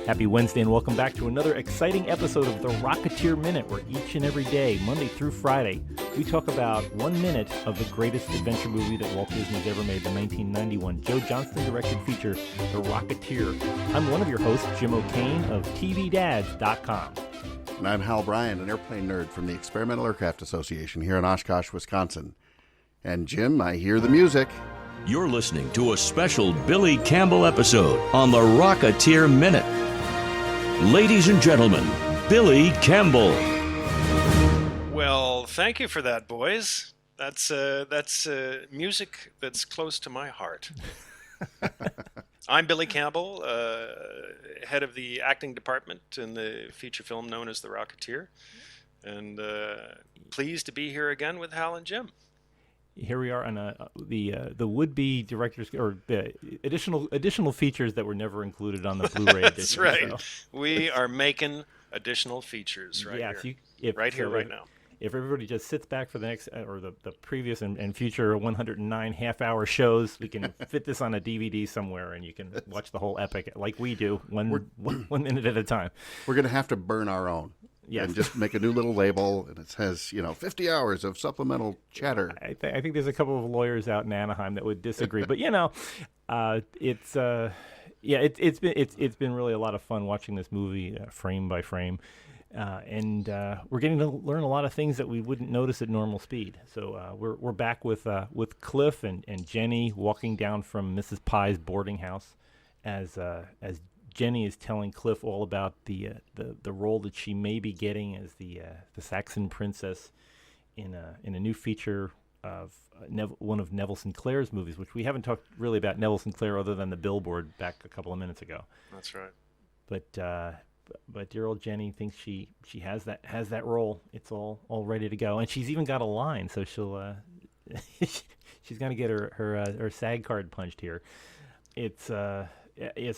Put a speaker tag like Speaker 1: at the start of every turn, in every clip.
Speaker 1: Happy Wednesday and welcome back to another exciting episode of the Rocketeer Minute, where each and every day, Monday through Friday, we talk about 1 minute of the greatest adventure movie that Walt Disney's ever made, the 1991 Joe Johnston directed feature, The Rocketeer. I'm one of your hosts, Jim O'Kane of TVDads.com.
Speaker 2: And I'm Hal Bryan, an airplane nerd from the Experimental Aircraft Association here in Oshkosh, Wisconsin. And Jim, I hear the music.
Speaker 3: You're listening to a special Billy Campbell episode on the Rocketeer Minute. Ladies and gentlemen, Billy Campbell.
Speaker 4: Well, thank you for that, boys. That's music that's close to my heart. I'm Billy Campbell, head of the acting department in the feature film known as The Rocketeer, and pleased to be here again with Hal and Jim.
Speaker 1: Here we are on the would-be directors, or the additional features that were never included on the Blu-ray edition.
Speaker 4: That's right.
Speaker 1: So.
Speaker 4: We are making additional features right here. Right now.
Speaker 1: If everybody just sits back for the next, or the previous and future 109 half-hour shows, we can fit this on a DVD somewhere, and you can watch the whole epic like we do, one minute at a time.
Speaker 2: We're going to have to burn our own. Yes. And just make a new little label, and it says, 50 hours of supplemental chatter.
Speaker 1: I think there's a couple of lawyers out in Anaheim that would disagree, but it's been really a lot of fun watching this movie frame by frame, and we're getting to learn a lot of things that we wouldn't notice at normal speed. So we're back with Cliff and Jenny walking down from Mrs. Pye's boarding house as Jenny is telling Cliff all about the role that she may be getting as the Saxon princess in a new feature of one of Neville Sinclair's movies, which we haven't talked really about Neville Sinclair other than the billboard back a couple of minutes ago.
Speaker 4: That's right.
Speaker 1: But dear old Jenny thinks she has that role. It's all ready to go, and she's even got a line, so she'll she's gonna get her SAG card punched here. It's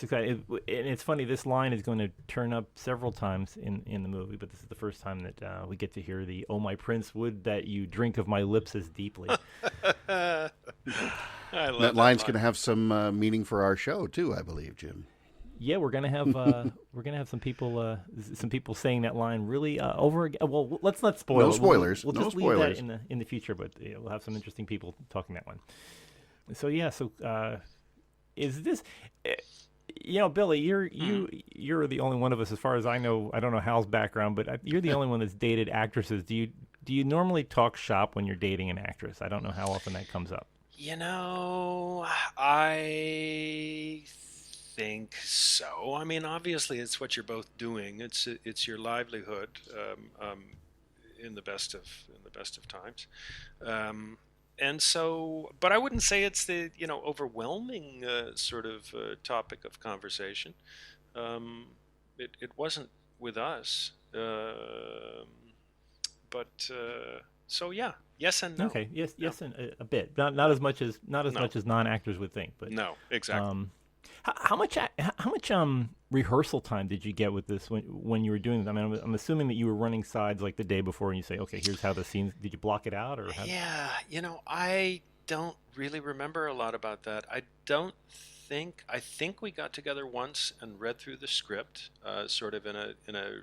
Speaker 1: exciting. And it's funny, this line is going to turn up several times in the movie, but this is the first time that we get to hear the "Oh, my prince, would that you drink of my lips as deeply."
Speaker 4: I love
Speaker 2: that line's going to have some meaning for our show, too, I believe, Jim.
Speaker 1: Yeah, we're gonna have some people saying that line really over again. Well, let's not spoil.
Speaker 2: No spoilers.
Speaker 1: We'll just leave that in the future, but we'll have some interesting people talking that one. So is this, Billy? You're the only one of us, as far as I know. I don't know Hal's background, but you're the only one that's dated actresses. Do you normally talk shop when you're dating an actress? I don't know how often that comes up.
Speaker 4: I think so. I mean, obviously, it's what you're both doing. It's your livelihood, in the best of times. And so, but I wouldn't say it's the overwhelming sort of topic of conversation. It wasn't with us, so yeah, yes and no.
Speaker 1: Okay, yes, and a bit, not as much as much as non-actors would think, but
Speaker 4: no, exactly.
Speaker 1: How much rehearsal time did you get with this when you were doing it? I mean, I'm assuming that you were running sides like the day before, and you say, okay, here's how the scenes. Did you block it out, or how?
Speaker 4: Yeah, I don't really remember a lot about that. I think we got together once and read through the script, sort of in a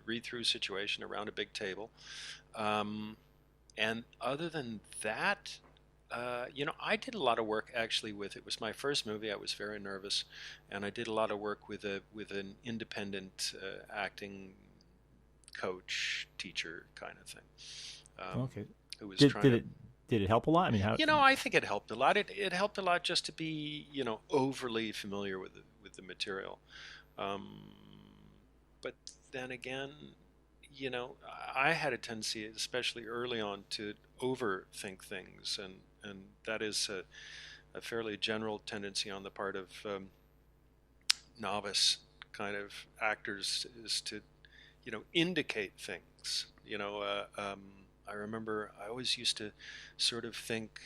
Speaker 4: read-through situation around a big table, and other than that. I did a lot of work actually it was my first movie. I was very nervous, and I did a lot of work with an independent acting coach, teacher kind of thing.
Speaker 1: Okay.
Speaker 4: Who was
Speaker 1: did it help a lot? I mean, how?
Speaker 4: I think it helped a lot. It helped a lot just to be overly familiar with the material. But then again, I had a tendency, especially early on, to overthink things, and that is a fairly general tendency on the part of novice kind of actors, is to indicate things. I remember I always used to sort of think,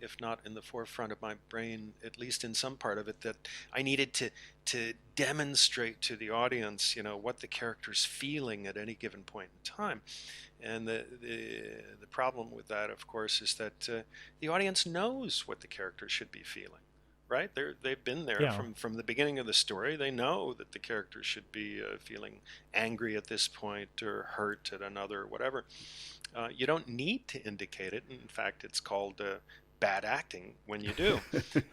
Speaker 4: if not in the forefront of my brain, at least in some part of it, that I needed to demonstrate to the audience, what the character's feeling at any given point in time. And the problem with that, of course, is that the audience knows what the character should be feeling. right? They've been there
Speaker 1: Yeah.
Speaker 4: from the beginning of the story. They know that the character should be feeling angry at this point or hurt at another, or whatever. You don't need to indicate it. In fact, it's called bad acting when you do.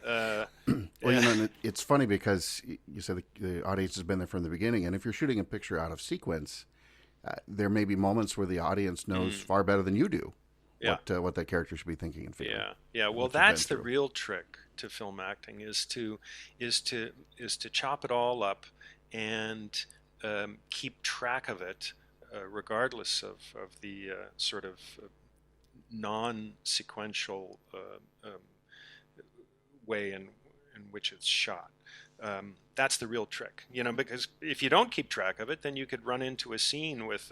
Speaker 2: Well, you know, and it's funny because you said the audience has been there from the beginning, and if you're shooting a picture out of sequence, there may be moments where the audience knows far better than you do what that character should be thinking and feeling.
Speaker 4: Yeah. Well, that's the real trick to film acting is to chop it all up and keep track of it, regardless of the sort of non-sequential way in which it's shot. That's the real trick, you know, because if you don't keep track of it, then you could run into a scene with,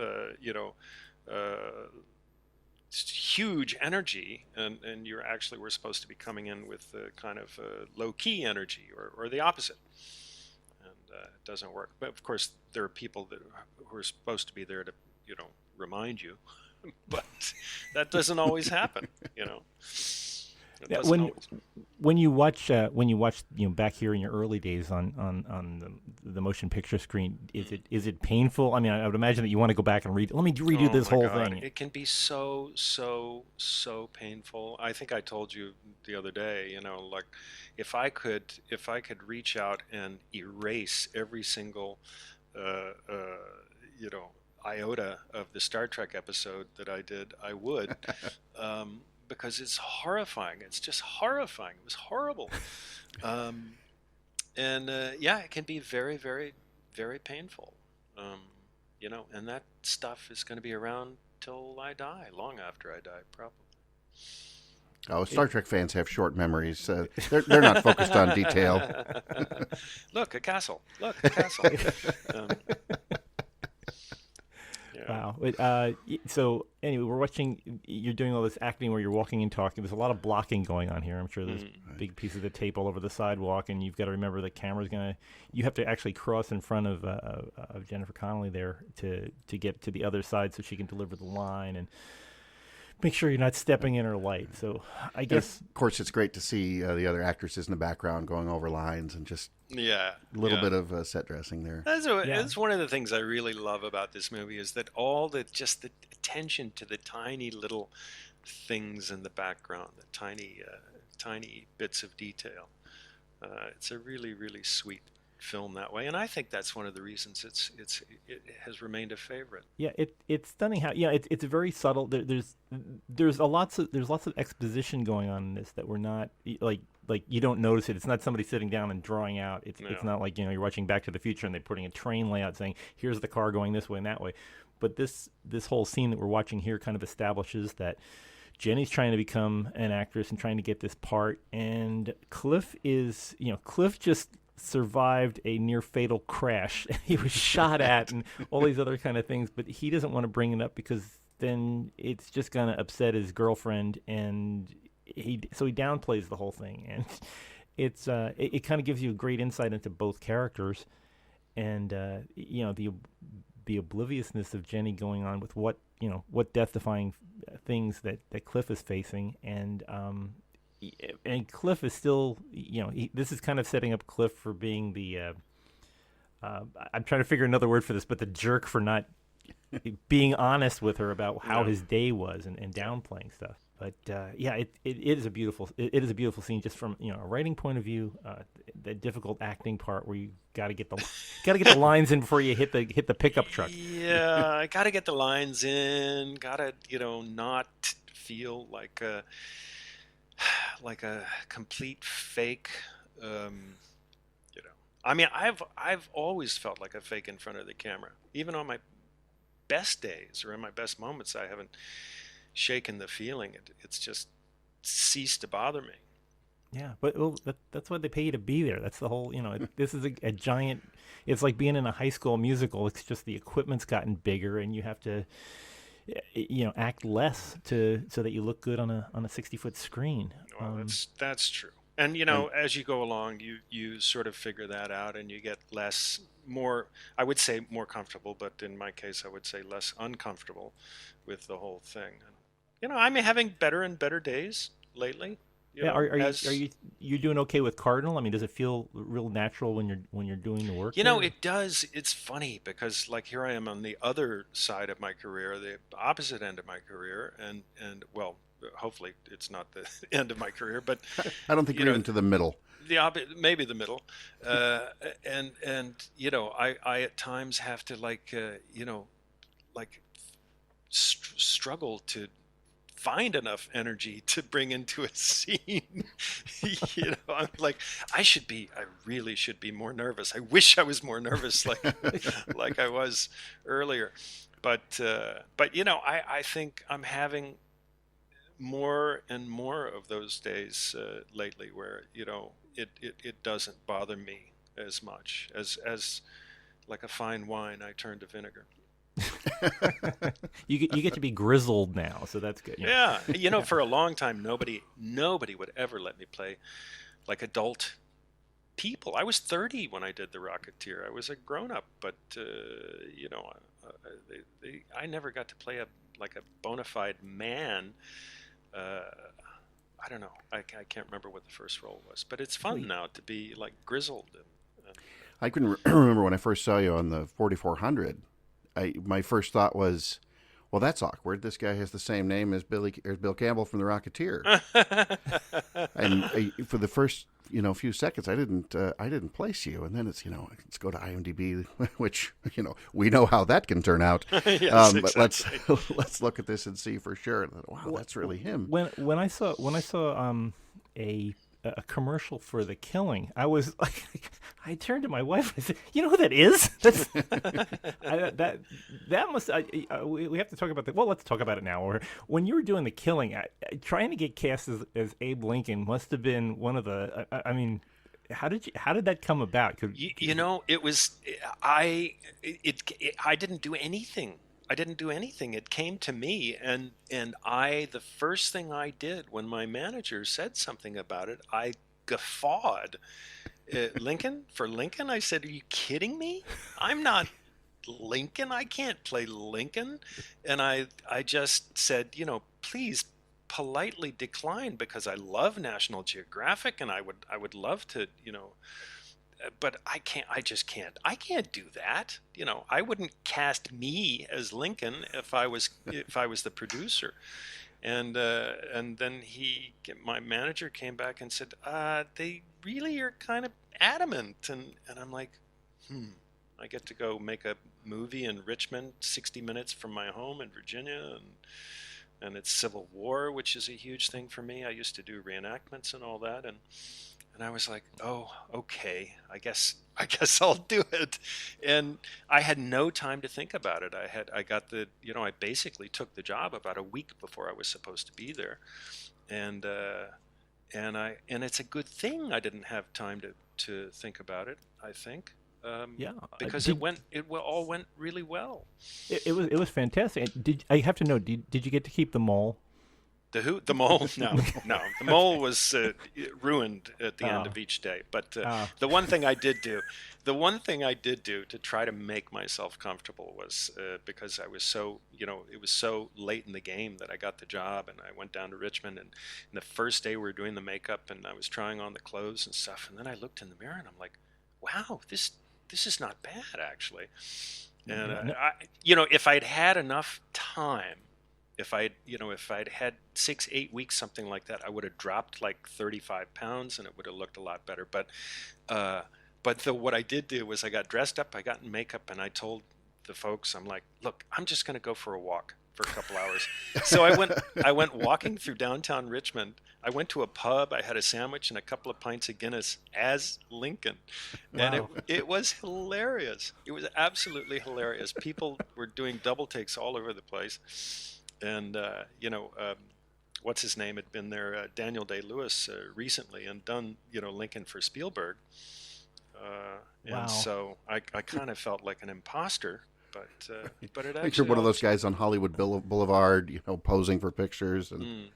Speaker 4: huge energy, and you actually were supposed to be coming in with kind of low-key energy, or the opposite, and it doesn't work. But of course, there are people who are supposed to be there to, remind you, but that doesn't always happen, It doesn't always.
Speaker 1: When you watch back here in your early days on the motion picture screen, is it painful? I mean, I would imagine that you want to go back and let me redo this whole thing.
Speaker 4: It can be so painful. I think I told you the other day, like if I could reach out and erase every single iota of the Star Trek episode that I did, I would. Because it's horrifying. It's just horrifying. It was horrible. It can be very, very, very painful. And that stuff is going to be around till I die, long after I die, probably.
Speaker 2: Oh, Star Trek fans have short memories. They're not focused on detail.
Speaker 4: Look, a castle. Look, a castle.
Speaker 1: Wow. So anyway, we're watching. You're doing all this acting where you're walking and talking. There's a lot of blocking going on here. I'm sure there's big pieces of tape all over the sidewalk, and you've got to remember the camera's gonna. You have to actually cross in front of Jennifer Connelly there to get to the other side so she can deliver the line and make sure you're not stepping in her light. So I guess,
Speaker 2: of course, it's great to see the other actresses in the background going over lines and just a little bit of set dressing there.
Speaker 4: That's one of the things I really love about this movie is that all the attention to the tiny little things in the background, the tiny bits of detail. It's a really, really sweet film that way, and I think that's one of the reasons it has remained a favorite.
Speaker 1: Yeah, it's stunning how it's very subtle. There's lots of exposition going on in this that we're not like you don't notice it. It's not somebody sitting down and drawing out. It's not like you're watching Back to the Future and they're putting a train layout saying here's the car going this way and that way. But this whole scene that we're watching here kind of establishes that Jenny's trying to become an actress and trying to get this part, and Cliff just survived a near fatal crash. He was shot at and all these other kind of things, but he doesn't want to bring it up because then it's just going to upset his girlfriend, and he downplays the whole thing, and it kind of gives you a great insight into both characters, and the obliviousness of Jenny going on with what death-defying things that Cliff is facing, and Cliff is still, this is kind of setting up Cliff for being the, I'm trying to figure another word for this, but the jerk for not being honest with her about how his day was and downplaying stuff. But it is a beautiful scene just from a writing point of view. The difficult acting part where you got to get the lines in before you hit the pickup truck.
Speaker 4: Yeah, I got to get the lines in. Got to not feel like a complete fake. I mean, I've always felt like a fake in front of the camera, even on my best days or in my best moments. I haven't shaken the feeling. It's just ceased to bother me.
Speaker 1: Yeah, but that's why they pay you to be there. That's the whole, this is a giant, it's like being in a high school musical. It's just the equipment's gotten bigger and you have to, act less so that you look good on a 60-foot screen.
Speaker 4: Well, that's true. And, as you go along, you sort of figure that out and you get more, I would say more comfortable, but in my case, I would say less uncomfortable with the whole thing. And, I'm having better and better days lately. You
Speaker 1: Yeah,
Speaker 4: know,
Speaker 1: are you doing okay with Cardinal? I mean, does it feel real natural when you're doing the work?
Speaker 4: you know,
Speaker 1: there?
Speaker 4: it does. It's funny because like here I am on the other side of my career, the opposite end of my career, and well, hopefully it's not the end of my career, but
Speaker 2: I don't think
Speaker 4: you
Speaker 2: we're
Speaker 4: know,
Speaker 2: even to the middle.
Speaker 4: maybe the middle, and you know, I at times have to like you know, like struggle to find enough energy to bring into a scene. You know, I'm like, I really should be more nervous. I wish I was more nervous, like I was earlier. But you know, I think I'm having more and more of those days lately where, you know, it doesn't bother me as much as like a fine wine, I turn to vinegar.
Speaker 1: You get to be grizzled now, so that's good.
Speaker 4: Yeah, you know, for a long time, nobody would ever let me play like adult people. I was 30 when I did The Rocketeer. I was a grown up, but you know, I never got to play like a bona fide man. I don't know. I can't remember what the first role was, but it's fun now to be like grizzled. And
Speaker 2: I can remember when I first saw you on the 4400. My first thought was, well, that's awkward. This guy has the same name as Bill Campbell from The Rocketeer. And for the first, you know, few seconds, I didn't place you, and then it's, you know, let's go to IMDb, which, you know, we know how that can turn out.
Speaker 4: Yes,
Speaker 2: But
Speaker 4: exactly.
Speaker 2: let's look at this and see for sure. Wow, that's really him.
Speaker 1: When I saw a commercial for The Killing, I was like, I turned to my wife and I said, "You know who that is? That's, that must." We have to talk about that. Well, let's talk about it now. Or when you were doing The Killing, trying to get cast as Abe Lincoln must have been one of the. I mean, how did that come about?
Speaker 4: You know, it was I didn't do anything. I didn't do anything. It came to me, and the first thing I did when my manager said something about it, I guffawed. Lincoln? For Lincoln? I said, "Are you kidding me? I'm not Lincoln. I can't play Lincoln." And I just said, you know, please politely decline, because I love National Geographic and I would love to, you know, but I can't do that. You know, I wouldn't cast me as Lincoln if I was the producer. And then my manager came back and said, they really are kind of adamant. And I'm like, I get to go make a movie in Richmond, 60 minutes from my home in Virginia, and it's Civil War, which is a huge thing for me. I used to do reenactments and all that, and I was like, oh, okay, I guess I'll do it. And I had no time to think about it. I basically took the job about a week before I was supposed to be there. And it's a good thing I didn't have time to think about it, I think.
Speaker 1: Yeah,
Speaker 4: because it all went really well.
Speaker 1: It was fantastic. I have to know? Did you get to keep the mole?
Speaker 4: The who? The mole? No. The mole was ruined at the end of each day. But the one thing I did do to try to make myself comfortable was because I was so, you know, it was so late in the game that I got the job, and I went down to Richmond, and the first day we were doing the makeup, and I was trying on the clothes and stuff, and then I looked in the mirror and I'm like, wow, this is not bad, actually. And you know, if I'd had enough time, if I'd had 6-8 weeks, something like that, I would have dropped like 35 pounds and it would have looked a lot better. But what I did do was I got dressed up, I got in makeup, and I told the folks, I'm like, look, I'm just going to go for a walk for a couple hours. So I went walking through downtown Richmond. I went to a pub, I had a sandwich and a couple of pints of Guinness as Lincoln. And
Speaker 1: Wow.
Speaker 4: it was hilarious. It was absolutely hilarious. People were doing double takes all over the place. And, what's his name had been there, Daniel Day-Lewis, recently, and done, you know, Lincoln for Spielberg. And
Speaker 1: Wow.
Speaker 4: so I kind of felt like an imposter, but it
Speaker 2: I
Speaker 4: actually
Speaker 2: think you're one of those
Speaker 4: all-
Speaker 2: guys on Hollywood Boulevard, you know, posing for pictures. And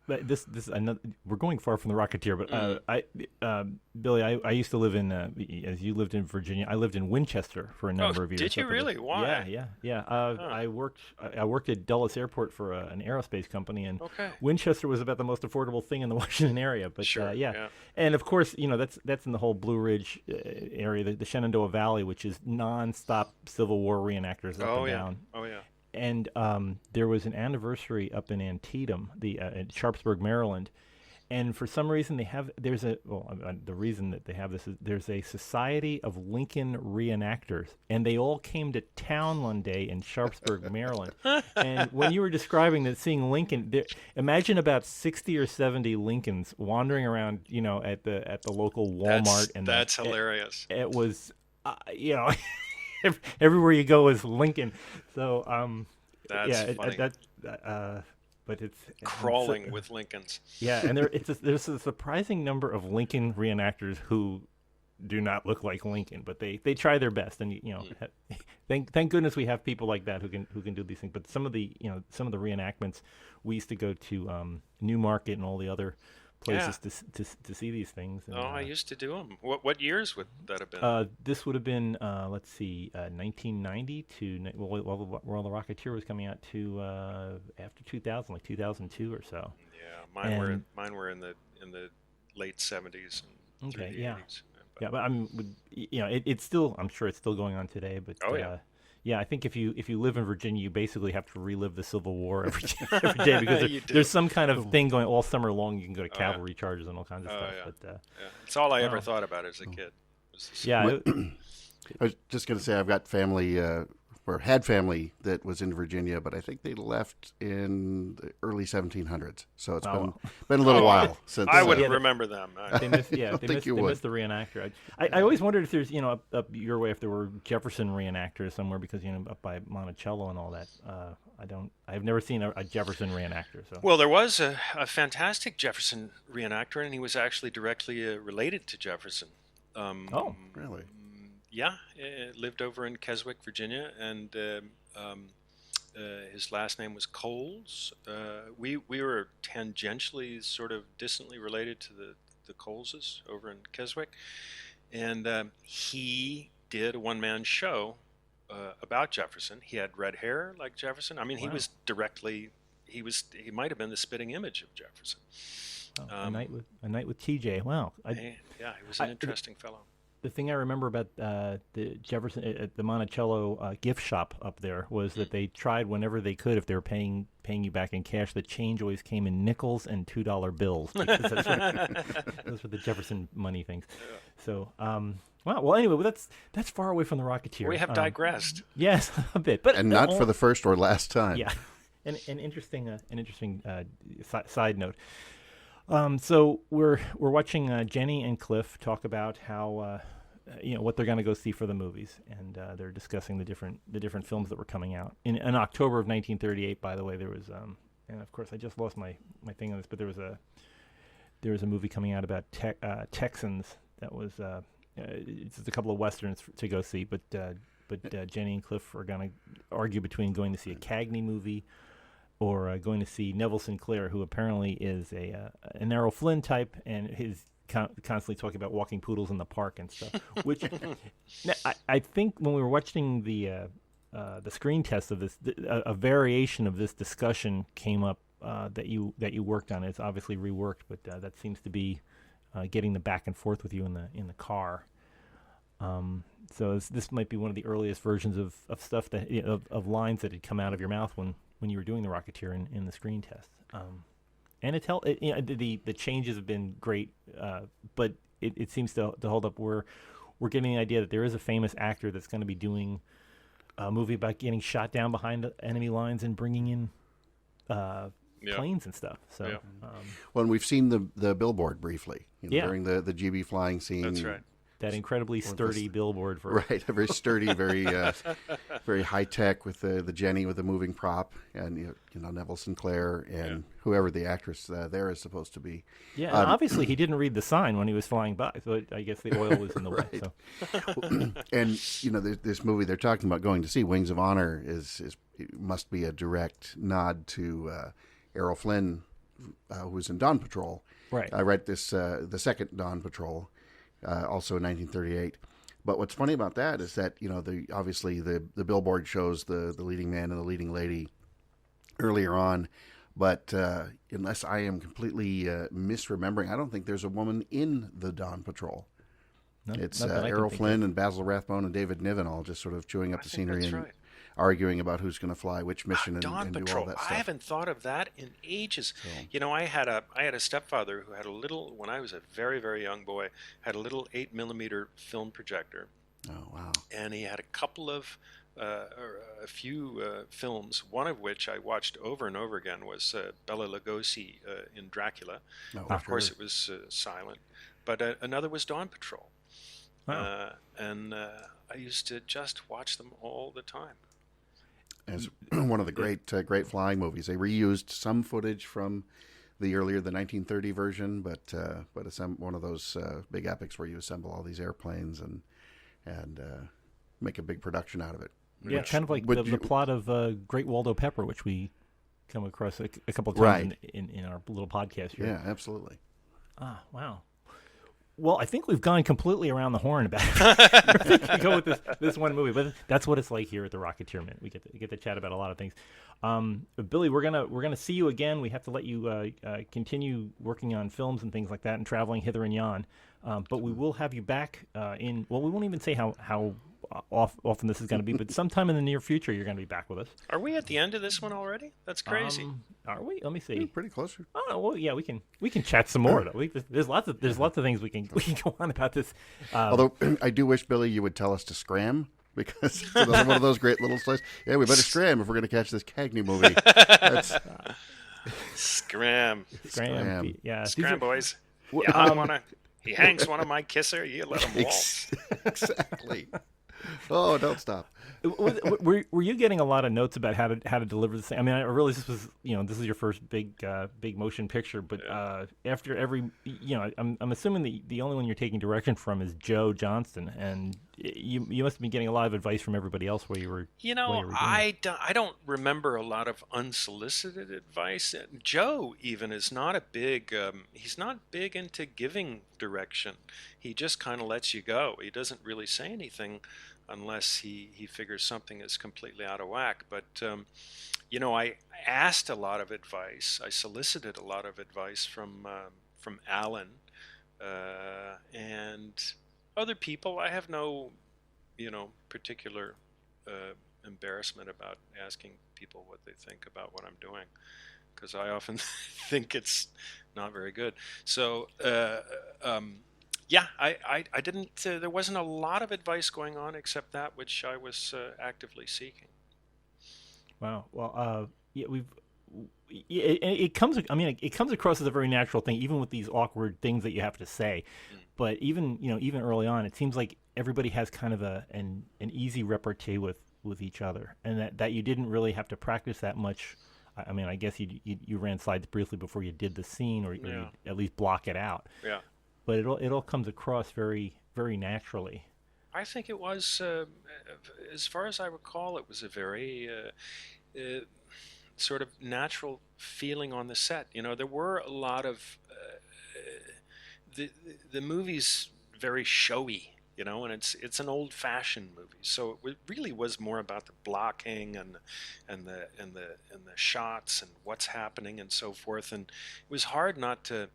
Speaker 1: This another, we're going far from the Rocketeer, but Billy, I used to live in as you lived in Virginia. I lived in Winchester for a number of years.
Speaker 4: Did you really? Why?
Speaker 1: Yeah. I worked at Dulles Airport for an aerospace company, and
Speaker 4: Okay.
Speaker 1: Winchester was about the most affordable thing in the Washington area. But
Speaker 4: Sure,
Speaker 1: yeah,
Speaker 4: yeah.
Speaker 1: and of course, that's in the whole Blue Ridge area, the Shenandoah Valley, which is nonstop Civil War reenactors up and down.
Speaker 4: Oh yeah.
Speaker 1: And there was an anniversary up in Antietam, in Sharpsburg, Maryland, and for some reason the reason that they have this is there's a Society of Lincoln Reenactors, and they all came to town one day in Sharpsburg, Maryland. And when you were describing seeing Lincoln, imagine about 60 or 70 Lincolns wandering around, at the local Walmart.
Speaker 4: That's hilarious.
Speaker 1: It was, everywhere you go is Lincoln. So
Speaker 4: That's funny.
Speaker 1: But it's
Speaker 4: Crawling with Lincolns.
Speaker 1: Yeah, and there's a surprising number of Lincoln reenactors who do not look like Lincoln, but they try their best, and thank goodness we have people like that who can do these things. But some of the reenactments, we used to go to Newmarket and all the other places to see these things. And,
Speaker 4: I used to do them. What years would that have been?
Speaker 1: This would have been 1990 to while the Rocketeer was coming out to after 2000, like 2002 or so.
Speaker 4: Yeah, mine were in the late 70s and through the 80s.
Speaker 1: Yeah, but it's still, I'm sure it's still going on today. But I think if you live in Virginia, you basically have to relive the Civil War every day because there's some kind of thing going all summer long. You can go to cavalry charges and all kinds of stuff.
Speaker 4: Yeah.
Speaker 1: But
Speaker 4: It's all I ever thought about as a kid.
Speaker 1: Yeah.
Speaker 2: I was just going to say I've got family or had family that was in Virginia, but I think they left in the early 1700s. So it's been a little while since.
Speaker 4: I wouldn't remember them.
Speaker 1: They missed the reenactor. I always wondered if there's up your way if there were Jefferson reenactors somewhere because up by Monticello and all that. I've never seen a Jefferson reenactor. So
Speaker 4: Well, there was a fantastic Jefferson reenactor, and he was actually directly related to Jefferson.
Speaker 2: Really?
Speaker 4: Yeah, lived over in Keswick, Virginia, and his last name was Coles. We were tangentially, sort of distantly related to the Coleses over in Keswick, and he did a one-man show about Jefferson. He had red hair like Jefferson. I mean, he was directly. He might have been the spitting image of Jefferson.
Speaker 1: A night with TJ. Wow.
Speaker 4: He was an interesting fellow.
Speaker 1: The thing I remember about the Jefferson at the Monticello gift shop up there was that they tried whenever they could, if they were paying you back in cash, the change always came in nickels and $2 bills. Because those were the Jefferson money things. Yeah. So, wow. Well, anyway, that's far away from the Rocketeer.
Speaker 4: We have digressed.
Speaker 1: Yes, a bit, but
Speaker 2: not for the first or last time.
Speaker 1: Yeah, an interesting side note. So we're watching Jenny and Cliff talk about how what they're going to go see for the movies, and they're discussing the different films that were coming out in October of 1938. By the way, there was and of course I just lost my thing on this, but there was a movie coming out about Texans that was it's just a couple of westerns to go see, but Jenny and Cliff are going to argue between going to see a Cagney movie or going to see Neville Sinclair, who apparently is an Errol Flynn type, and he's constantly talking about walking poodles in the park and stuff. Which I think when we were watching the screen test of this, a variation of this discussion came up that you worked on. It's obviously reworked, but that seems to be getting the back and forth with you in the car. So this might be one of the earliest versions of stuff that of lines that had come out of your mouth when you were doing the Rocketeer in the screen test. And the changes have been great, but it seems to hold up. We're getting the idea that there is a famous actor that's going to be doing a movie about getting shot down behind enemy lines and bringing in planes and stuff. So,
Speaker 2: well, and we've seen the billboard briefly during the GB flying scene.
Speaker 4: That's right.
Speaker 1: That incredibly sturdy billboard for
Speaker 2: a very sturdy, very very high tech with the Jenny with the moving prop, and Neville Sinclair and whoever the actress there is supposed to be.
Speaker 1: Yeah, and obviously he didn't read the sign when he was flying by, so I guess the oil was in the way. So.
Speaker 2: And this movie they're talking about going to see, Wings of Honor, must be a direct nod to Errol Flynn, who was in Dawn Patrol.
Speaker 1: Right.
Speaker 2: I read this, the second Dawn Patrol, also in 1938. But what's funny about that is that, obviously the billboard shows the leading man and the leading lady earlier on. But unless I am completely misremembering, I don't think there's a woman in the Dawn Patrol.
Speaker 1: No,
Speaker 2: it's
Speaker 1: not that I can
Speaker 2: Errol
Speaker 1: think
Speaker 2: Flynn
Speaker 1: of.
Speaker 2: and Basil Rathbone and David Niven all just sort of chewing up the
Speaker 4: think
Speaker 2: scenery
Speaker 4: that's
Speaker 2: and
Speaker 4: right.
Speaker 2: arguing about who's going to fly which mission
Speaker 4: Dawn
Speaker 2: and do all
Speaker 4: Patrol.
Speaker 2: that
Speaker 4: I
Speaker 2: stuff.
Speaker 4: haven't thought of that in ages. I had a stepfather who had a little, when I was a very, very young boy, had a little 8mm film projector.
Speaker 2: Oh, wow.
Speaker 4: And he had a couple of, or a few films, one of which I watched over and over again was Bela Lugosi in Dracula.
Speaker 2: Oh,
Speaker 4: Of course,
Speaker 2: sure.
Speaker 4: it was silent. But another was Dawn Patrol.
Speaker 1: Wow.
Speaker 4: And I used to just watch them all the time.
Speaker 2: As one of the great flying movies. They reused some footage from the 1930 version, but one of those big epics where you assemble all these airplanes and make a big production out of it.
Speaker 1: Yeah, kind of like the plot of Great Waldo Pepper, which we come across a couple of times
Speaker 2: Right.
Speaker 1: in our little podcast here.
Speaker 2: Yeah, absolutely.
Speaker 1: Ah, wow. Well, I think we've gone completely around the horn about it. We go with this one movie, but that's what it's like here at the Rocketeer Minute. We get to chat about a lot of things. But Billy, we're gonna see you again. We have to let you continue working on films and things like that, and traveling hither and yon. But we will have you back we won't even say how often this is going to be, but sometime in the near future you're going to be back with us.
Speaker 4: Are we at the end of this one already? That's crazy.
Speaker 1: Are we? Let me see.
Speaker 2: You're pretty close.
Speaker 1: Oh well, yeah, we can chat some more though. There's lots of things we can go on about this.
Speaker 2: Although I do wish, Billy, you would tell us to scram, because it's another one of those great little stories. Yeah, we better scram if we're going to catch this Cagney movie.
Speaker 4: Scram.
Speaker 1: Yeah,
Speaker 4: Scram, boys. Yeah, he hangs one of my kisser, you let him waltz.
Speaker 2: Exactly. Oh, don't stop.
Speaker 1: Were you getting a lot of notes about how to deliver this thing? I mean, I realize this was this is your first big motion picture, but after every I'm assuming the only one you're taking direction from is Joe Johnston, and you must have been getting a lot of advice from everybody else while you were.
Speaker 4: I don't remember a lot of unsolicited advice. Joe even is not he's not big into giving direction. He just kind of lets you go. He doesn't really say anything unless he figures something is completely out of whack. But, I asked a lot of advice. I solicited a lot of advice from Alan and other people. I have no, particular embarrassment about asking people what they think about what I'm doing, because I often think it's not very good. So, I didn't. There wasn't a lot of advice going on except that which I was actively seeking.
Speaker 1: Wow. Well, it comes. I mean, it comes across as a very natural thing, even with these awkward things that you have to say. But even early on, it seems like everybody has kind of an easy repartee with each other, and that you didn't really have to practice that much. I mean, I guess you ran slides briefly before you did the scene, or you at least block it out.
Speaker 4: Yeah.
Speaker 1: But it all comes across very, very naturally.
Speaker 4: I think it was, as far as I recall, it was a very sort of natural feeling on the set. There were a lot of the movie's very showy, and it's an old-fashioned movie. So it really was more about the blocking and the shots and what's happening and so forth. And it was hard not to,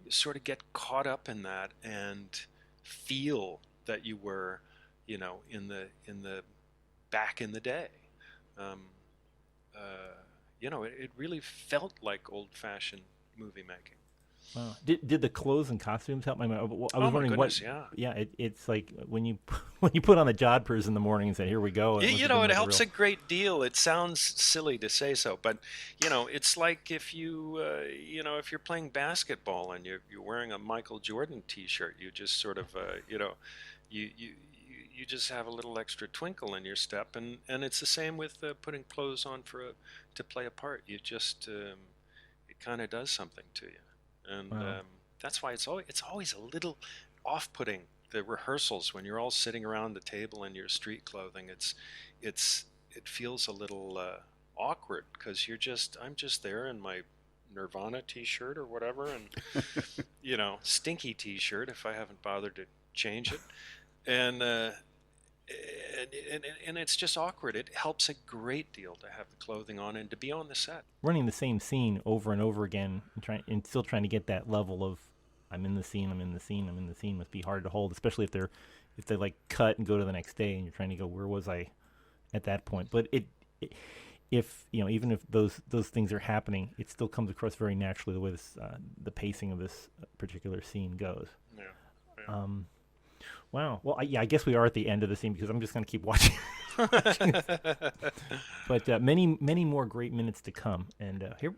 Speaker 4: sort of get caught up in that and feel that you were, in the back in the day. It really felt like old-fashioned movie making.
Speaker 1: Wow. Did the clothes and costumes help? I was wondering
Speaker 4: goodness,
Speaker 1: what. Yeah. It's like when you put on the jodhpurs in the morning and say, "Here we go."
Speaker 4: It helps a great deal. It sounds silly to say so, but it's like if you if you're playing basketball and you're wearing a Michael Jordan T-shirt, you just sort of you just have a little extra twinkle in your step, and it's the same with putting clothes on to play a part. You just it kind of does something to you. And that's why it's always a little off-putting, the rehearsals, when you're all sitting around the table in your street clothing. It feels a little awkward because I'm just there in my Nirvana t-shirt or whatever, and stinky t-shirt if I haven't bothered to change it, and it's just awkward. It helps a great deal to have the clothing on and to be on the set.
Speaker 1: Running the same scene over and over again and still trying to get that level of I'm in the scene must be hard to hold, especially if they like cut and go to the next day and you're trying to go, where was I at that point? But if even if those things are happening, it still comes across very naturally the way the pacing of this particular scene goes.
Speaker 4: Yeah.
Speaker 1: Wow. Well, I guess we are at the end of the scene because I'm just going to keep watching. But many more great minutes to come. And here,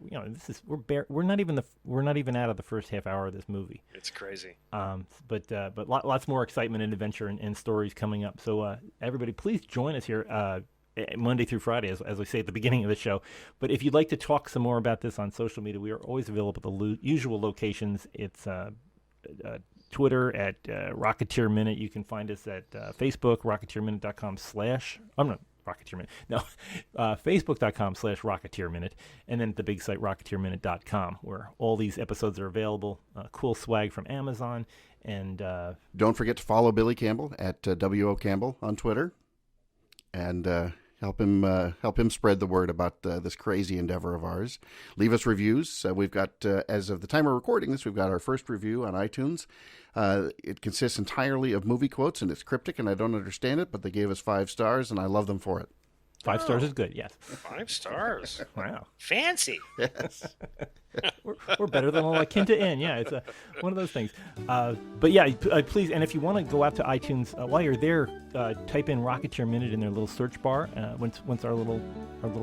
Speaker 1: we're not even out of the first half hour of this movie.
Speaker 4: It's crazy.
Speaker 1: But lots more excitement and adventure and stories coming up. So everybody, please join us here Monday through Friday, as we say at the beginning of the show. But if you'd like to talk some more about this on social media, we are always available at the usual locations. It's Twitter at Rocketeer Minute. You can find us at Facebook, rocketeerminute.com/ I'm not Rocketeer Minute. No, Facebook.com/Rocketeer Minute. And then at the big site, rocketeerminute.com, where all these episodes are available. Cool swag from Amazon. And
Speaker 2: don't forget to follow Billy Campbell at W.O. Campbell on Twitter. And help him spread the word about this crazy endeavor of ours. Leave us reviews. We've got, as of the time we're recording this, we've got our first review on iTunes. It consists entirely of movie quotes, and it's cryptic, and I don't understand it, but they gave us 5 stars, and I love them for it.
Speaker 1: 5 stars is good, yes.
Speaker 4: 5 stars.
Speaker 1: Wow.
Speaker 4: Fancy.
Speaker 2: Yes.
Speaker 1: We're better than all akin to in. Yeah, it's one of those things. But yeah, please, and if you want to go out to iTunes, while you're there, type in Rocketeer Minute in their little search bar. Once our little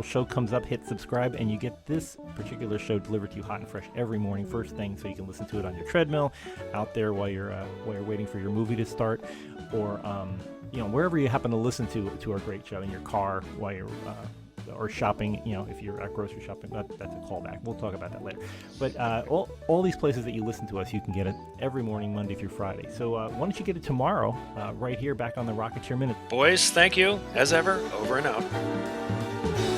Speaker 1: show comes up, hit subscribe, and you get this particular show delivered to you hot and fresh every morning, first thing, so you can listen to it on your treadmill, out there while you're waiting for your movie to start, or wherever you happen to listen to our great show, in your car while you're or shopping. If you're at grocery shopping, that's a callback. We'll talk about that later. But all these places that you listen to us, you can get it every morning, Monday through Friday. So why don't you get it tomorrow, right here, back on the Rocketeer Minute.
Speaker 4: Boys, thank you as ever. Over and out.